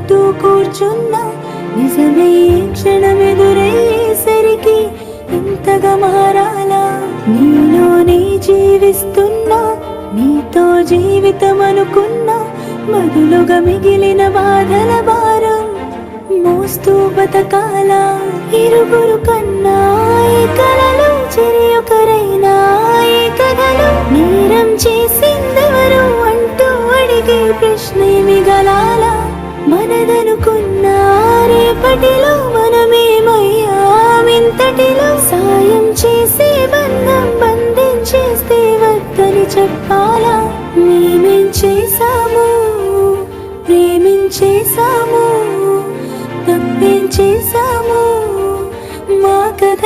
అంటూ కూర్చున్నా నిజమే క్షణమెదురయ్యేసరికి ఇంతగా మారాలా నీలోనే జీవిస్తున్నా నీతో జీవితం అనుకున్నా బదులుగా మిగిలిన బాధల భారం మోస్తూ బతకాల ఇరుగురు కన్నా ఈ కలలు చెరి ఒకరైనా ఈ కథలు నేరం చేసిందెవరు అంటూ అడిగే ప్రశ్నే మిగలాల మనదనుకున్న రేపటిలో మనమేమయ్యామింతటిలో సాయం చేసే బంధం బంధించేస్తే వద్దని చెప్పాలా మేమేం చేశాము ప్రేమించేశాము తప్పేం చేశాము మా కథ